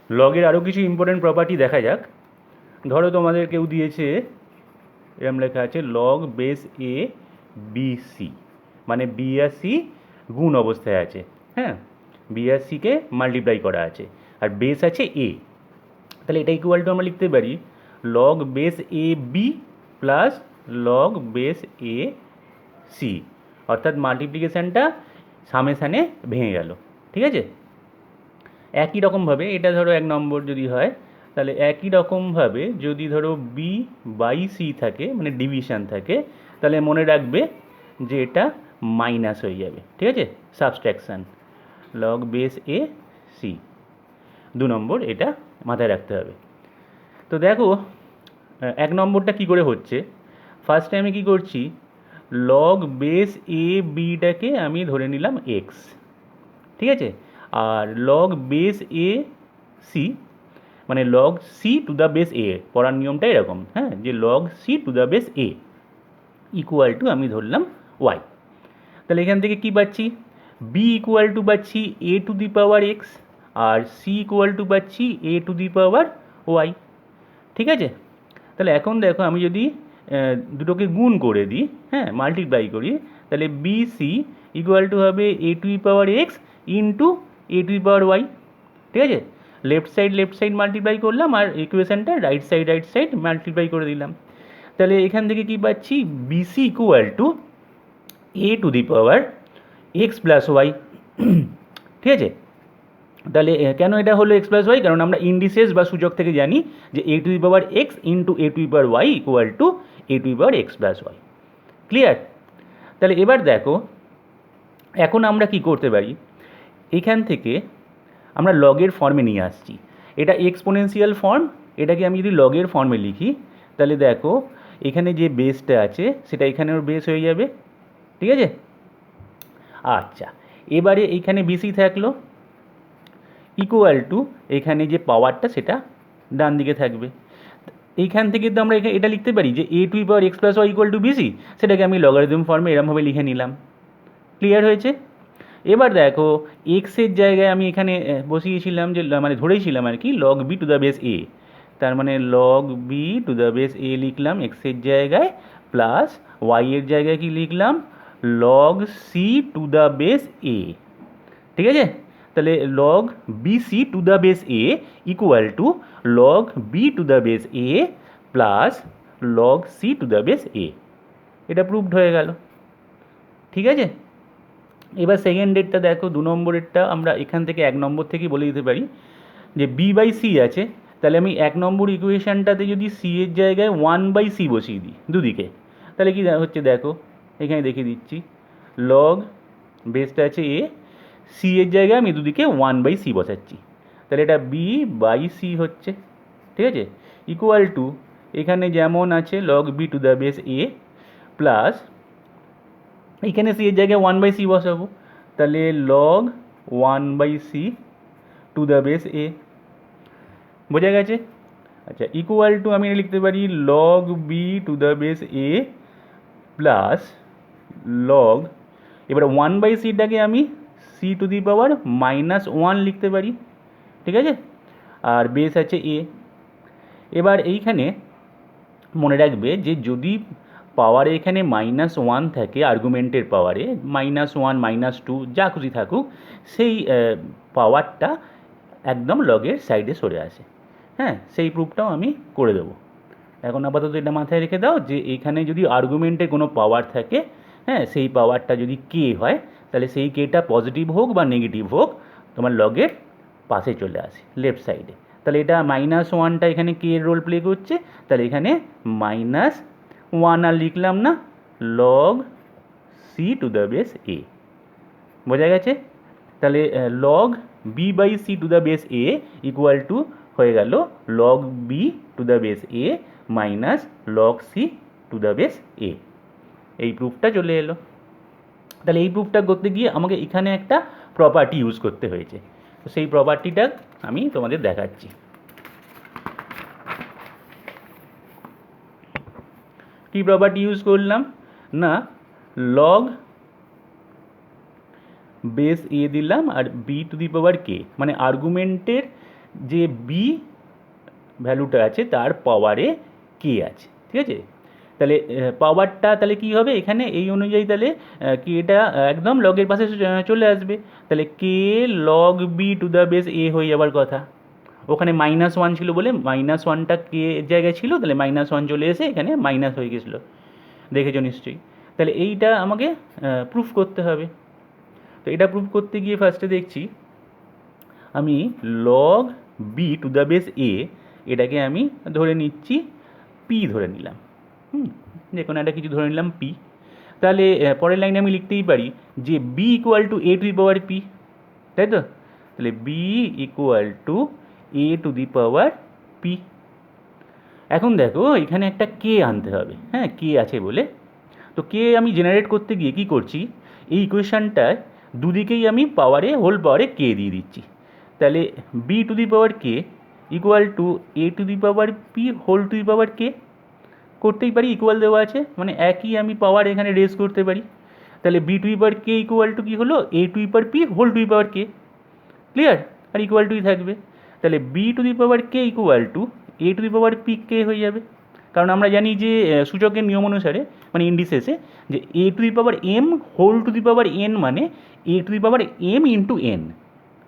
লগের আরও কিছু ইম্পর্টেন্ট প্রপার্টি দেখা যাক। ধরো তোমাদের কেউ দিয়েছে, এরম লেখা আছে log base A B C, মানে বি আর সি গুণ অবস্থায় আছে। হ্যাঁ, বি আর সিকে মাল্টিপ্লাই করা আছে, আর বেস আছে এ। তাহলে এটা ইকুয়াল টু আমরা লিখতে পারি log base A B plus log base A C, অর্থাৎ মাল্টিপ্লিকেশানটা সামেশানে ভেঙে গেল। ঠিক আছে, একই রকমভাবে এটা ধরো 1 নম্বর যদি হয়, তাহলে একই রকমভাবে যদি ধরো বি বাই সি থাকে, মানে ডিভিশন থাকে, তাহলে মনে রাখবে যে এটা মাইনাস হয়ে যাবে। ঠিক আছে, subtraction log base A C, 2 number এটা মাথায় রাখতে হবে। তো দেখো 1 নম্বরটা কী করে হচ্ছে। ফার্স্টে আমি কী করছি, লগ বেস এ বিটাকে আমি ধরে নিলাম এক্স। ঠিক আছে, আর লগ বেস এ সি মানে log C to the base A, পড়ার নিয়মটা এরকম, হ্যাঁ, যে log C to the base A equal to আমি ধরলাম ওয়াই। তাহলে এখান থেকে কী পাচ্ছি, বি ইকুয়াল টু পাচ্ছি A to the power X, আর সি ইকুয়াল টু পাচ্ছি A to the power Y. ঠিক আছে, তাহলে এখন দেখো আমি যদি দুটোকে গুণ করে দিই, হ্যাঁ, মাল্টিপ্লাই করি, তাহলে বি সি ইকুয়াল টু হবে A to the power X into A to the power Y. ঠিক আছে, লেফট সাইড মাল্টিপ্লাই করলাম, আর ইকুয়েশানটা রাইট সাইড মাল্টিপ্লাই করে দিলাম। তাহলে এখান থেকে কী পাচ্ছি, BC equal to A to the power X plus Y. ঠিক আছে, তাহলে কেন এটা হলো এক্স প্লাস ওয়াই, কারণ আমরা ইন্ডিসেস বা সূচক থেকে জানি যে A to the power X into A to the power Y equal to A to the power X plus Y. Clear? তাহলে এবার দেখো এখন আমরা কি করতে পারি, এখান থেকে আমরা লগের ফর্মে নিয়ে আসছি। এটা এক্সপোনেনশিয়াল ফর্ম, এটাকে আমি যদি লগের ফর্মে লিখি, তাহলে দেখো এখানে যে বেসটা আছে সেটা এখানেও বেস হয়ে যাবে। ঠিক আছে, আচ্ছা, এবারে এইখানে বিসি থাকলো ইকুয়াল টু এখানে যে পাওয়ারটা সেটা ডান দিকে থাকবে। এইখান থেকে তো আমরা এটা লিখতে পারি যে A to the power X plus Y equal to BC, সেটাকে আমি লগারিদম ফর্মে এরমভাবে লিখে নিলাম। ক্লিয়ার হয়েছে? এবার দেখো এক্সের জায়গায় আমি এখানে বসিয়েছিলাম যে মানে ধরেছিলাম আর কি log B to the base A, তার মানে log B to the base A লিখলাম এক্সের জায়গায়, প্লাস ওয়াইয়ের জায়গায় কি লিখলাম, log C to the base A. ঠিক আছে, তাহলে log B C to the base A equal to log B to the base A plus log C to the base এ। এটা প্রুভড হয়ে গেল। ঠিক আছে, এবার সেকেন্ড ডেটটা দেখো, 2 নম্বরেরটা আমরা এখান থেকে 1 নম্বর থেকেই বলে দিতে পারি যে বি বাই সি আছে, তাহলে আমি 1 নম্বর ইকুয়েশানটাতে যদি সি এর জায়গায় 1/c বসিয়ে দিই দুদিকে, তাহলে কি হচ্ছে দেখো, এখানে দেখিয়ে দিচ্ছি, লগ বেসটা আছে এ, সি এর জায়গায় আমি দুদিকে 1/c বসাচ্ছি, তাহলে এটা বি বাই সি হচ্ছে। ঠিক আছে, ইকুয়াল টু এখানে যেমন আছে log B to the base A plus এখানে সি এর জায়গায় 1/c বসাবো, তাহলে log 1/c to the base A. বোঝা গেছে? আচ্ছা, ইকুয়াল টু আমি লিখতে পারি log B to the base A plus log, এবার 1/cটাকে আমি সি টু দি পাওয়ার -1 লিখতে পারি। ঠিক আছে, আর বেস আছে এ। এবার এইখানে মনে রাখবে যে যদি পাওয়ারে এখানে -1 থাকে, আর্গুমেন্টের পাওয়ারে -1 -2 যা খুশি থাকুক, সেই পাওয়ারটা একদম লগের সাইডে সরে আসে। হ্যাঁ, সেই প্রুফটাও আমি করে দেবো। এখন আপাতত এটা মাথায় রেখে দাও যে এখানে যদি আর্গুমেন্টে কোনো পাওয়ার থাকে, হ্যাঁ, সেই পাওয়ারটা যদি কে হয়, তাহলে সেই কেটা পজিটিভ হোক বা নেগেটিভ হোক, তোমার লগের পাশে চলে আসে লেফট সাইডে। তাহলে এটা -1টা এখানে কে এর রোল প্লে করছে, তাহলে এখানে -1 আর লিখলাম না, log C to the base A. বোঝা গেছে? তাহলে log B by C to the base A equal to হয়ে গেল log B to the base A minus log C to the base A. এই প্রুফটা চলে এলো। তাহলে এই প্রুফটা করতে গিয়ে আমাকে এখানে একটা প্রপার্টি ইউজ করতে হয়েছে, তো সেই প্রপার্টিটা আমি তোমাদের দেখাচ্ছি। কী প্রপার্টি ইউজ করলাম না, লগ বেস এ দিলাম আর বি টু দি পাওয়ার কে, মানে আর্গুমেন্টের যে বি ভ্যালুটা আছে তার পাওয়ারে কে আছে, ঠিক আছে। তাহলে পাওয়ারটা তাহলে কী হবে এখানে এই অনুযায়ী, তাহলে কি এটা একদম লগের পাশে চলে আসবে, তাহলে K log B to the base A হয়ে যাবার কথা। ওখানে -1 ছিল বলে -1টা কে জায়গায় ছিল, তাহলে -1 চলে এসে এখানে মাইনাস হয়ে গেছিলো, দেখেছো নিশ্চয়ই। তাহলে এইটা আমাকে প্রুফ করতে হবে। তো এটা প্রুফ করতে গিয়ে ফার্স্টে দেখছি আমি log B to the base A, এটাকে আমি ধরে নিচ্ছি পি ধরে নিলাম, যে কোনো একটা কিছু ধরে নিলাম পি। তাহলে পরের লাইনে আমি লিখতেই পারি যে B equal to A to the power P, তাই তো। তাহলে B equal to A to the power P. এখন দেখো এখানে একটা কে আনতে হবে, হ্যাঁ কে আছে বলে। তো কে আমি জেনারেট করতে গিয়ে কী করছি, এই ইকুয়েশানটায় দুদিকেই আমি পাওয়ারে হোল পাওয়ারে কে দিয়ে দিচ্ছি। তাহলে B to the power K equal to A to the power P whole to the power K করতেই পারি, ইকুয়াল দেওয়া আছে মানে একই আমি পাওয়ার এখানে রেজ করতে পারি। তাহলে B to the power K equal to কী হলো, A to the power P whole to the power K, clear. আর ইকুয়াল টুই থাকবে, তাহলে B to the power K equal to A to the power P K হয়ে যাবে। কারণ আমরা জানি যে সূচকের নিয়ম অনুসারে মানে ইন্ডিসেসে যে A to the power M whole to the power N মানে A to the power M into N,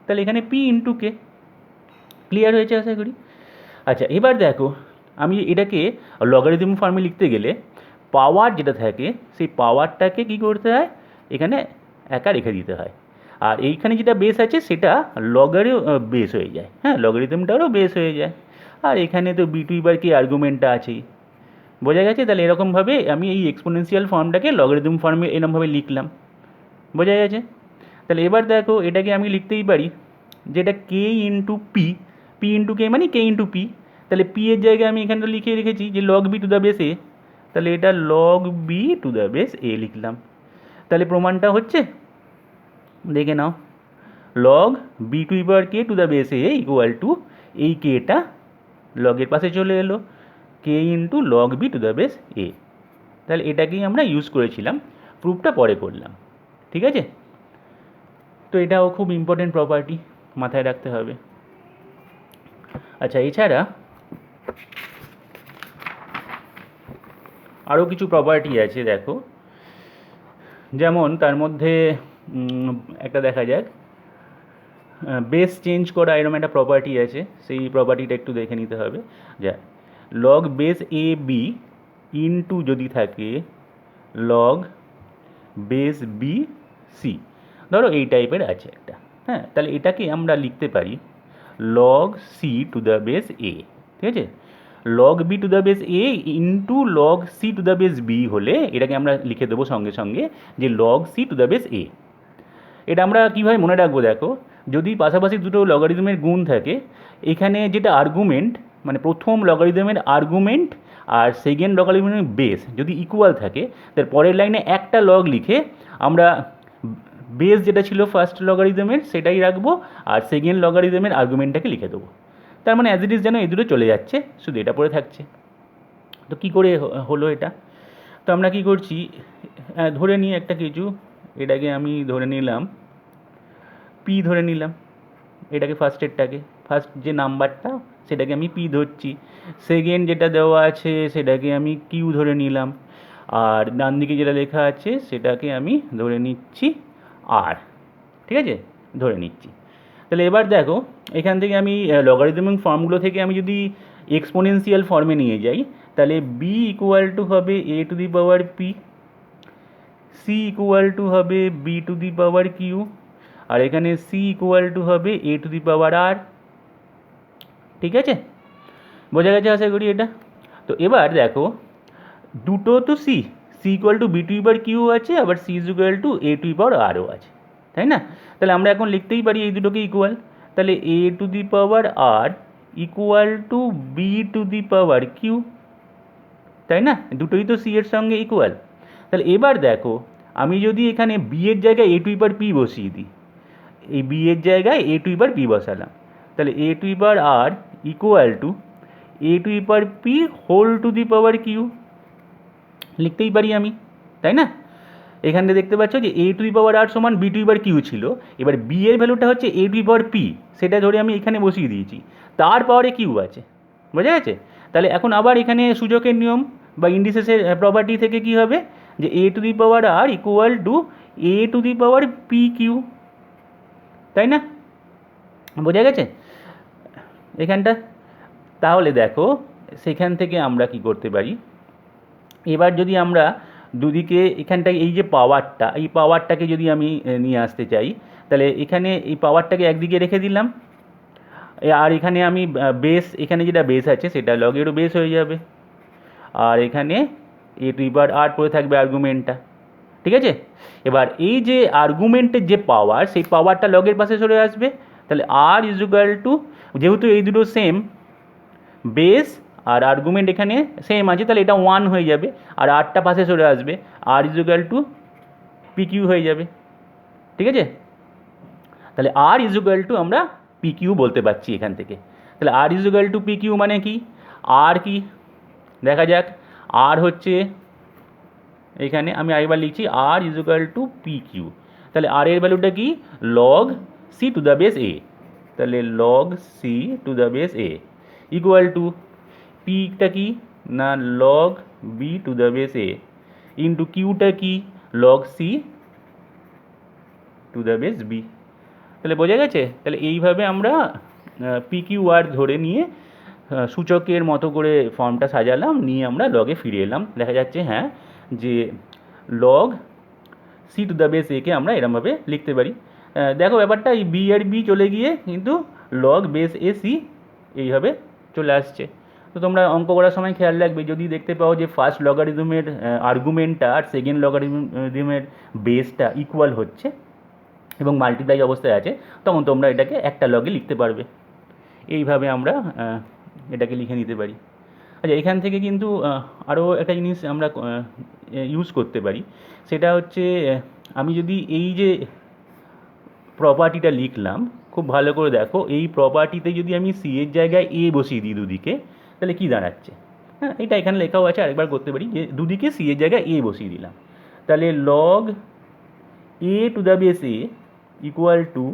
তাহলে এখানে পি ইন্টু কে। ক্লিয়ার হয়েছে আশা করি। আচ্ছা এবার দেখো আমি এটাকে লগারিদম ফর্মে লিখতে গেলে পাওয়ার যেটা থাকে সেই পাওয়ারটাকে কী করতে হয়, এখানে একা রেখে দিতে হয়। আর এইখানে যেটা বেস আছে সেটা লগেরও বেস হয়ে যায়, হ্যাঁ লগারিদমটারও বেস হয়ে যায়। আর এখানে তো বি টু এবার কি আর্গুমেন্টটা আছেই, বোঝা গেছে। তাহলে এরকমভাবে আমি এই এক্সপোনেনশিয়াল ফর্মটাকে লগারিদম ফর্মে এরকমভাবে লিখলাম, বোঝা গেছে। তাহলে এবার দেখো এটাকে আমি লিখতেই পারি যেটা K into P, P into K মানে কে ইন্টু পি। তাহলে পি এর জায়গায় আমি এখানে লিখে রেখেছি যে log B to the base এ, তাহলে এটা log B to the base A লিখলাম। তাহলে প্রমাণটা হচ্ছে, দেখে নাও, log B to power K to the base A equal to এই কেটা লগের পাশে চলে এলো K into log B to the base এ। তাহলে এটাকেই আমরা ইউজ করেছিলাম, প্রুফটা পরে করলাম, ঠিক আছে। তো এটাও খুব ইম্পর্টেন্ট প্রপার্টি, মাথায় রাখতে হবে। আচ্ছা এছাড়া আরও কিছু প্রপার্টি আছে দেখো, যেমন তার মধ্যে একটা দেখা যাক বেস চেঞ্জ করা, এরকম একটা প্রপার্টি আছে, সেই প্রপার্টিটা একটু দেখে নিতে হবে। যা log base A B into যদি থাকে লগ বেস বি সি, ধরো এই টাইপের আছে একটা, হ্যাঁ তাহলে এটাকে আমরা লিখতে পারি log C to the base A, ঠিক আছে। Log B to the base A into log C to the base B হলে এটাকে আমরা লিখে দেবো সঙ্গে সঙ্গে যে log C to the base এ। এটা আমরা কীভাবে মনে রাখবো দেখো, যদি পাশাপাশি দুটো লগারিদমের গুণ থাকে, এখানে যেটা আর্গুমেন্ট মানে প্রথম লগারিদমের আর্গুমেন্ট আর সেকেন্ড লগারিদমের বেস যদি ইকুয়াল থাকে, তার পরের লাইনে একটা লগ লিখে আমরা বেস যেটা ছিল ফার্স্ট লগারিদমের সেটাই রাখবো আর সেকেন্ড লগারিদমের আর্গুমেন্টটাকে লিখে দেবো। তার মানে অ্যাজ ইট ইজ যেন এই দুটো চলে যাচ্ছে, শুধু এটা পড়ে থাকছে। তো কী করে হলো এটা, তো আমরা কী করছি ধরে নিই একটা কিছু, এটাকে আমি ধরে নিলাম পি ধরে নিলাম, এটাকে ফার্স্টেরটাকে ফার্স্ট যে নাম্বারটা সেটাকে আমি পি ধরছি, সেকেন্ড যেটা দেওয়া আছে সেটাকে আমি কিউ ধরে নিলাম, আর ডান দিকে যেটা লেখা আছে সেটাকে আমি ধরে নিচ্ছি আর, ঠিক আছে ধরে নিচ্ছি। তাহলে এবার দেখো এখান থেকে আমি লগারিদমিক ফর্মগুলো থেকে আমি যদি এক্সপোনেনশিয়াল ফর্মে নিয়ে যাই, তাহলে বি ইকুয়াল টু হবে A to the power P, C equal to হবে B to the power Q, আর এখানে সি ইকুয়াল টু হবে এ টু দি পাওয়ার আর, ঠিক আছে বোঝা গেছে আশা করি এটা। তো এবার দেখো দুটো তো C equal to B to the power Q আছে, আবার C is equal to A to the power আরও আছে, তাই না। তাহলে আমরা এখন লিখতেই পারি এই দুটোকে ইকুয়াল, তাহলে A to the power R equal to B to the power Q, তাই না, দুটোই তো সি এর সঙ্গে ইকুয়াল। তাহলে এবার দেখো আমি যদি এখানে বি এর জায়গায় এ টু দি পাওয়ার পি বসিয়ে দিই, এই বি এর জায়গায় এ টু দি পাওয়ার পি বসালাম, তাহলে A to the power R equal to A to the power P whole to the power Q লিখতেই পারি আমি, তাই না। এখানে দেখতে পাচ্ছ যে a two the power r সমান b two the power q ছিল, এবার b এর ভ্যালুটা হচ্ছে a two the power p, সেটা ধরে আমি এখানে বসিয়ে দিয়েছি, তার পাওয়ারে q আছে, বোঝা গেছে? তাহলে এখন আবার এখানে সূচকের নিয়ম বা ইন্ডিসেসের প্রপার্টি থেকে কি হবে, যে a two the power r equal to a two the power p q, তাই না? বোঝা গেছে এখানটা? তাহলে দেখো সেখান থেকে আমরা কি করতে পারি, এবার যদি আমরা দুদিকে এখানটায় এই যে পাওয়ারটা, এই পাওয়ারটাকে যদি আমি নিয়ে আসতে চাই, তাহলে এখানে এই পাওয়ারটাকে একদিকে রেখে দিলাম, আর এখানে আমি বেস, এখানে যেটা বেস আছে সেটা লগেরও বেস হয়ে যাবে, আর এখানে এ টু দি পাওয়ার আর পড়ে থাকবে আর্গুমেন্টটা, ঠিক আছে? এবার এই যে আর্গুমেন্টের যে পাওয়ার, সেই পাওয়ারটা লগের পাশে সরে আসবে, তাহলে আর ইজ ইকুয়াল টু, যেহেতু এই দুটো সেম, বেস আর আর্গুমেন্ট এখানে সেম আছে, তাহলে এটা 1 হয়ে যাবে, আর আরটা পাশে সরে আসবে, R is equal to P Q হয়ে যাবে, ঠিক আছে? তাহলে আর ইজ ইকুয়াল টু আমরা পি কিউ বলতে পারছি এখান থেকে। তাহলে R is equal to P Q মানে কি? আর কি দেখা যাক, আর হচ্ছে এখানে আমি আরেকবার লিখছি, R is equal to P Q. তাহলে আর এর ভ্যালুটা কি? Log C to the base এ, তাহলে log C to the base A equal to পিটা কি না log B to the base A into কিউটা কি log C to the base B. তাহলে বোঝা গেছে? তাহলে এইভাবে আমরা পি কিউ আর ধরে নিয়ে সূচকের মতো করে ফর্মটা সাজালাম, নিয়ে আমরা লগে ফিরে এলাম। দেখা যাচ্ছে হ্যাঁ যে log C to the base একে আমরা এরমভাবে লিখতে পারি। দেখো ব্যাপারটা, এই বি আর বি চলে গিয়ে কিন্তু লগ বেস এ সি এইভাবে চলে আসছে। তো তোমরা অঙ্ক করার সময় খেয়াল রাখবে, যদি দেখতে পাও যে ফার্স্ট লগারিদমের আর্গুমেন্টটা আর সেকেন্ড লগারিদমের বেসটা ইকুয়াল হচ্ছে এবং মাল্টিপ্লাই অবস্থায় আছে, তখন তোমরা এটাকে একটা লগে লিখতে পারবে। এইভাবে আমরা এটাকে লিখে নিতে পারি। আচ্ছা, এখান থেকে কিন্তু আরও একটা জিনিস আমরা ইউজ করতে পারি, সেটা হচ্ছে আমি যদি এই যে প্রপার্টিটা লিখলাম, খুব ভালো করে দেখো, এই প্রপার্টিতে যদি আমি সি এর জায়গায় এ বসিয়ে দিই দুদিকে, তাহলে কি দাঁড়াচ্ছে? হ্যাঁ, এটা এখানে লেখাও আছে, আরেকবার করতে পারি, যে দুদিকে সি এর জায়গায় এ বসিয়ে দিলাম, তাহলে log A to the base A equal to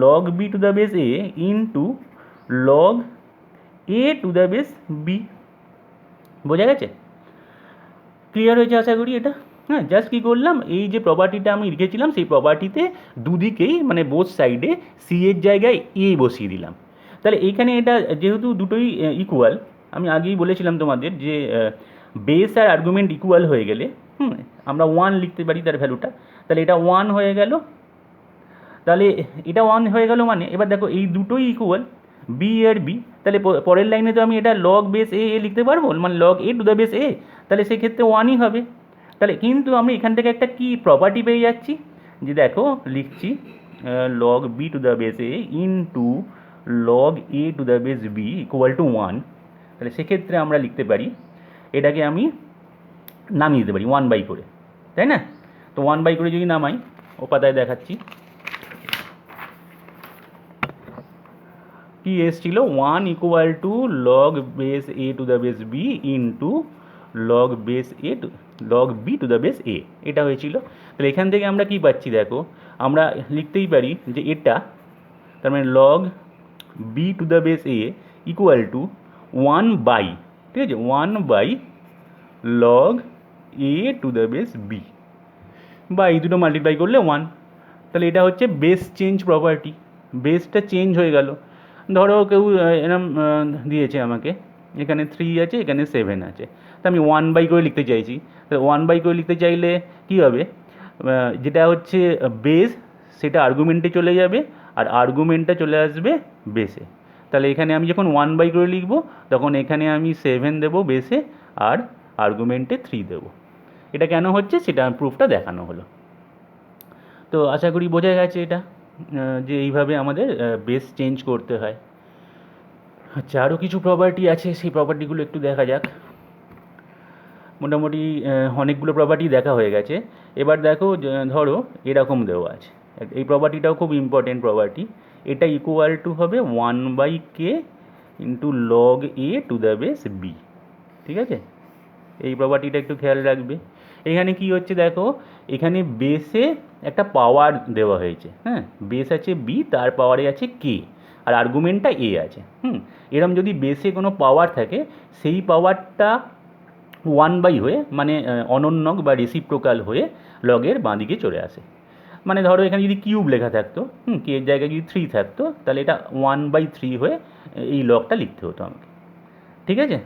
log B to the base A into log A to the base B. বোঝা গেছে? ক্লিয়ার হয়েছে আশা করি এটা? হ্যাঁ, জাস্ট কী করলাম, এই যে প্রপার্টিটা আমি লিখেছিলাম সেই প্রপার্টিতে দুদিকেই মানে বোথ সাইডে সি এর জায়গায় এ বসিয়ে দিলাম। তাহলে এইখানে এটা যেহেতু দুটোই ইকুয়াল, আমি আগেই বলেছিলাম তোমাদের যে বেস আর আর্গুমেন্ট ইকুয়াল হয়ে গেলে আমরা 1 লিখতে পারি তার ভ্যালুটা। তাহলে এটা 1 হয়ে গেল, তাহলে এটা 1 হয়ে গেল, মানে এবার দেখো এই দুটোই ইকুয়াল বি আর বি, তাহলে পরের লাইনে তো আমি এটা লগ বেস এ লিখতে পারবো, মানে log A to the base এ, তাহলে সেক্ষেত্রে 1ই হবে। তাহলে কিন্তু আমি এখান থেকে একটা কি প্রপার্টি পেয়ে যাচ্ছি, যে দেখো লিখছি log B to the base A into log A to the base B equal to 1। তাহলে সেক্ষেত্রে আমরা লিখতে পারি, এটাকে আমি নামিয়ে দিতে পারি 1/, তাই না? তো 1/, যদি নামাই, ও পাতায় দেখাচ্ছি কি এসেছিল, 1 equal to log base a to the base b into log base a to log B to the base এ, এটা হয়েছিল। তাহলে এখান থেকে আমরা কি পাচ্ছি দেখো, আমরা লিখতেই পারি যে এটা, তার মানে log B to the base A equal to 1/, ঠিক আছে, 1/, log A to the base B, বা এই দুটো মাল্টিপ্লাই করলে 1। তাহলে এটা হচ্ছে বেস চেঞ্জ প্রপার্টি, বেসটা চেঞ্জ হয়ে গেল। ধরো কেউ এরম দিয়েছে আমাকে, এখানে 3 আছে, এখানে 7 আছে, তা আমি 1/, করে লিখতে চাইছি। তাহলে 1/, করে লিখতে চাইলে কী হবে, যেটা হচ্ছে বেস সেটা আর্গুমেন্টে চলে যাবে, আর আর্গুমেন্টটা চলে আসবে বেসে। তাহলে এখানে আমি যখন 1/, করে লিখবো, তখন এখানে আমি 7 দেবো বেসে, আর আর্গুমেন্টে 3 দেবো। এটা কেন হচ্ছে সেটা প্রুফটা দেখানো হলো। তো আশা করি বোঝা গেছে এটা, যে এইভাবে আমাদের বেস চেঞ্জ করতে হয়। আচ্ছা, আরও কিছু প্রপার্টি আছে, সেই প্রপার্টিগুলো একটু দেখা যাক। মোটামুটি অনেকগুলো প্রপার্টি দেখা হয়ে গেছে। এবার দেখো, ধরো এরকম দেওয়া আছে, এই প্রপার্টিটাও খুব ইম্পর্টেন্ট প্রপার্টি, এটা ইকুয়াল টু হবে 1/k into log A to the base B, ঠিক আছে? এই প্রপার্টিটা একটু খেয়াল রাখবে। এখানে কি হচ্ছে দেখো, এখানে বেসে একটা পাওয়ার দেওয়া হয়েছে, হ্যাঁ, বেস আছে বি, তার পাওয়ারে আছে কে, আর আর্গুমেন্টটা এ আছে। এরম যদি বেসে কোনো পাওয়ার থাকে, সেই পাওয়ারটা 1 বাই হয়ে মানে অনন্যক বা রেসিপ্রোকাল হয়ে লগের বাঁদিকে চলে আসে। মানে ধরো এখানে যদি কিউব লেখা থাকতো, কে এর জায়গায় যদি 3 থাকতো, তাহলে এটা 1/3 হয়ে এই লগটা লিখতে হতো আমাকে। ঠিক আছে,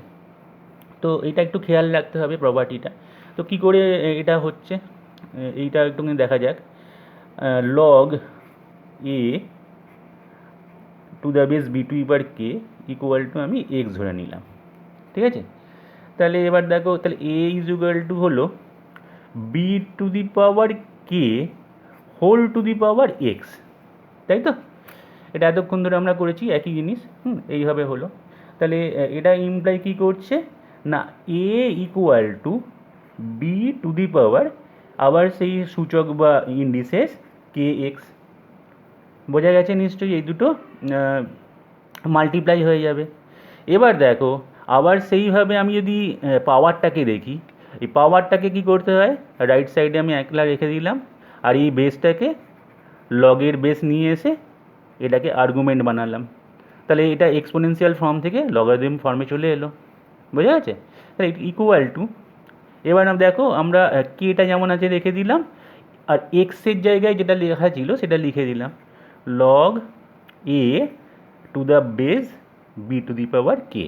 তো এটা একটু খেয়াল রাখতে হবে প্রপার্টিটা। তো কি করে এটা হচ্ছে, এইটা একটুখানি দেখা যাক। Log A to the base b to ইপার কে ইকুয়াল টু আমি এক্স ধরে নিলাম। ঠিক আছে, তাহলে এবার দেখো, তাহলে এ ইজ ইকুয়াল টু হলো b to the power k whole to the power x, তাই তো? এটা এতক্ষণ ধরে আমরা করেছি একই জিনিস, এইভাবে হলো। তাহলে এটা ইমপ্লাই কী করছে না, a equal to B to the power আবার সেই সূচক বা ইন্ডিসেস কে এক্স। বোঝা গেছে নিশ্চয়ই? এই দুটো মাল্টিপ্লাই হয়ে যাবে। এবার দেখো, আবার সেইভাবে আমি যদি পাওয়ারটাকে দেখি, এই পাওয়ারটাকে কি করতে হয়, রাইট সাইডে আমি একলা রেখে দিলাম, আর এই বেসটাকে লগের বেস নিয়ে এসে এটাকে আর্গুমেন্ট বানালাম। তাহলে এটা এক্সপোনেনশিয়াল ফর্ম থেকে লগারিদম ফর্মে চলে এলো। বোঝা গেছে? তাহলে ইকুয়াল টু, এবার দেখো আমরা কেটা যেমন আছে রেখে দিলাম, আর এক্সের জায়গায় যেটা লেখা ছিল সেটা লিখে দিলাম, log A to the base b to the power k.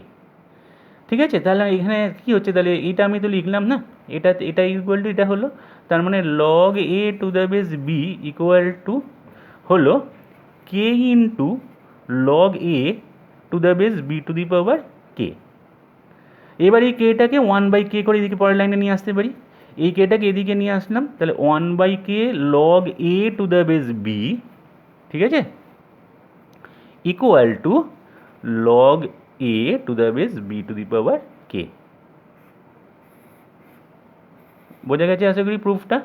ঠিক আছে, তাহলে এখানে কী হচ্ছে, তাহলে এটা আমি তো লিখলাম না, এটা ইকুয়াল টু এটা হলো, তার মানে log A to the base B equal to হলো k into log A to the base b to the power k. এবার এই কেটাকে 1/k করে এদিকে পরের লাইনে নিয়ে আসতে পারি, এই কেটাকে এদিকে নিয়ে আসলাম, তাহলে 1/k log A to the base B, ঠিক আছে, equal to log A to the base b to the power k. বোঝা গেছে আশা করি প্রুফটা?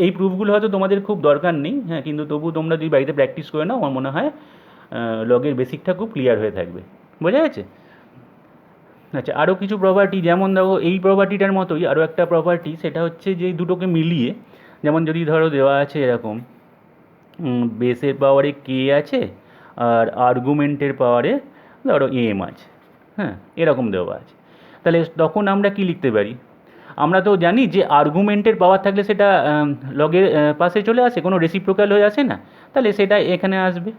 এই প্রুফগুলো হয়তো তোমাদের খুব দরকার নেই, হ্যাঁ, কিন্তু তবু তোমরা যদি বাড়িতে প্র্যাকটিস করে নাও, আমার মনে হয় লগের বেসিকটা খুব ক্লিয়ার হয়ে থাকবে। বোঝা গেছে? আচ্ছা, আরও কিছু প্রপার্টি, যেমন দেখো এই প্রপার্টিটার মতোই আরও একটা প্রপার্টি, সেটা হচ্ছে যে দুটোকে মিলিয়ে, যেমন যদি ধরো দেওয়া আছে এরকম, বেসের পাওয়ারে কে আছে আর আর্গুমেন্টের পাওয়ারে ধরো এম আছে, হ্যাঁ, এরকম দেওয়া আছে, তাহলে তখন আমরা কি লিখতে পারি? আমরা তো জানি যে আর্গুমেন্টের পাওয়ার থাকলে সেটা লগের পাশে চলে আসে, কোনো রেসিপ্রোকাল হয়ে আসে না, তাহলে সেটা এখানে আসবে।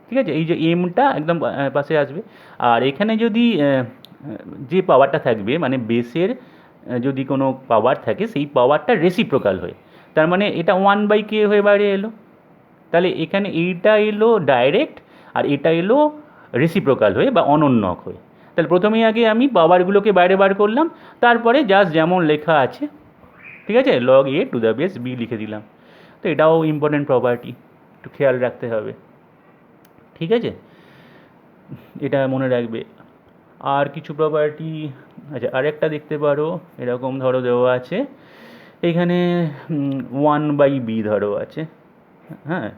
ঠিক আছে, এই যে এমটা একদম পাশে আসবে। আর এখানে যদি যে পাওয়ারটা থাকবে, মানে বেসের যদি কোনো পাওয়ার থাকে, সেই পাওয়ারটা রেসিপ্রোকাল হয়ে, তার মানে এটা 1/k হয়ে বাইরে এলো। তাহলে এখানে এইটা এলো ডাইরেক্ট, আর এটা এলো রেসিপ্রোকাল হয়ে বা অনন্যক হয়ে। তাহলে প্রথমেই আগে আমি পাওয়ারগুলোকে বাইরে বার করলাম, তারপরে জাস্ট যেমন লেখা আছে, ঠিক আছে, log A to the base B লিখে দিলাম। তো এটাও ইম্পর্টেন্ট প্রপার্টি, একটু খেয়াল রাখতে হবে। ঠিক আছে, এটা মনে রাখবে। আর কিছু প্রপার্টি, আচ্ছা আরেকটা দেখতে পারো, এরকম ধরো দেওয়া আছে এখানে 1/b ধরো আছে, হ্যাঁ,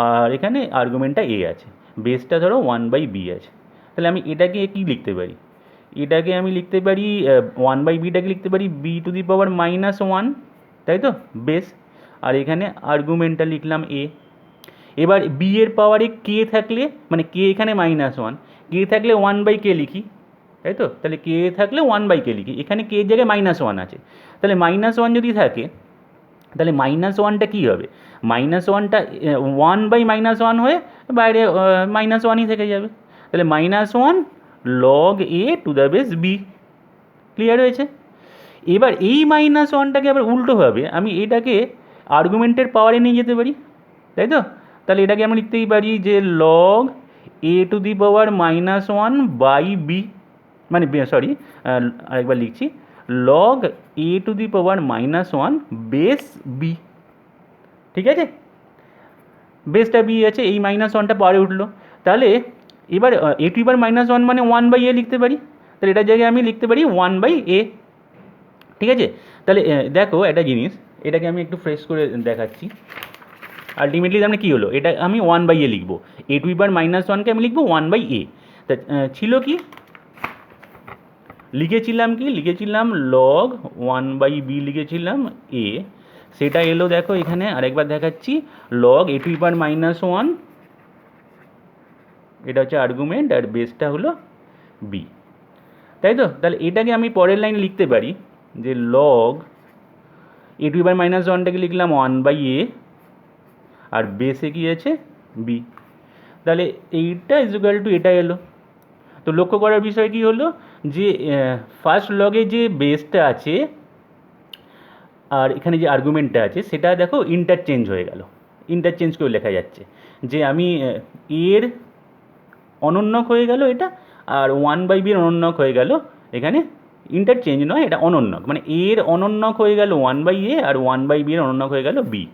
আর এখানে আর্গুমেন্টটা এ আছে, বেসটা ধরো 1/b আছে। তাহলে আমি এটাকে কি লিখতে পারি? এটাকে আমি লিখতে পারি 1/bটাকে লিখতে পারি বি টু দি পাওয়ার -1, তাই তো, বেস, আর এখানে আর্গুমেন্টটা লিখলাম এ। এবার বি এর পাওয়ারে কে থাকলে, মানে কে এখানে -1, কে থাকলে 1/k লিখি, তাই তো, তাহলে কে থাকলে 1/k লিখি, এখানে কে এর জায়গায় -1 আছে, তাহলে -1 যদি থাকে, তাহলে -1টা কী হবে, -1টা 1/-1 হয়ে বাইরে -1ই থেকে যাবে, তাহলে -1 log A to the base B. Clear হয়েছে? এবার এই -1টাকে আবার উল্টোভাবে আমি এটাকে আর্গুমেন্টের পাওয়ারে নিয়ে যেতে পারি, তাই তো, তাহলে এটাকে আমরা লিখতেই পারি যে log A to the power -1/b, মানে সরি, আরেকবার লিখছি, log A to the power -1 base B. ঠিক আছে, বেসটা বি আছে, এই -1টা পরে উঠলো, তাহলে এবার এ টু দি পাওয়ার -1 মানে 1/a লিখতে পারি, তাহলে এটার জায়গায় আমি লিখতে পারি 1/a। ঠিক আছে, তাহলে দেখো একটা জিনিস, এটাকে আমি একটু ফ্রেশ করে দেখাচ্ছি। আলটিমেটলি তার মানে কী হলো, এটা আমি 1/a লিখবো, এ টু দি পাওয়ার -1কে আমি লিখবো 1/a। তা ছিল কি, লিখেছিলাম কি, লিখেছিলাম লগ 1/b লিখেছিলাম এ, সেটা এলো দেখো এখানে আরেকবার দেখাচ্ছি, লগ a⁻−1, এটা হচ্ছে আর্গুমেন্ট আর বেসটা হলো বি, তাই তো? তাহলে এটাকে আমি পরের লাইনে লিখতে পারি যে লগ a⁻−1টাকে লিখলাম 1/a আর বেসে কি আছে বি, তাহলে এইটা ইজুকাল টু এটা এলো। তো লক্ষ্য করার বিষয় কি হলো যে ফার্স্ট লগে যে বেসটা আছে আর এখানে যে আর্গুমেন্টটা আছে সেটা দেখো ইন্টারচেঞ্জ হয়ে গেল, ইন্টারচেঞ্জ করে লেখা যাচ্ছে যে আমি এর অনন্যক হয়ে গেল এটা, আর 1/b এর অনন্যক হয়ে গেল এখানে, ইন্টারচেঞ্জ নয় এটা অনন্যক, মানে এর অনন্যক হয়ে গেল 1/a আর 1/b এর অনন্যক হয়ে গেল বি,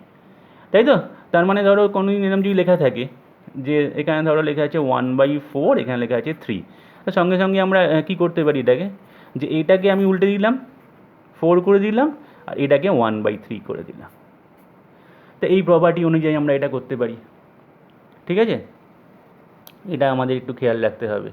তাই তো? তার মানে ধরো কোনো এরকম যদি লেখা থাকে যে এখানে ধরো লেখা আছে 1/4, এখানে লেখা আছে 3, তো সঙ্গে সঙ্গে আমরা কী করতে পারি এটাকে, যে এটাকে আমি উল্টে দিলাম 4 করে দিলাম আর এটাকে 1/3 করে দিলাম, তো এই প্রপার্টি অনুযায়ী আমরা এটা করতে পারি, ঠিক আছে? এটা আমাদের একটু খেয়াল রাখতে হবে।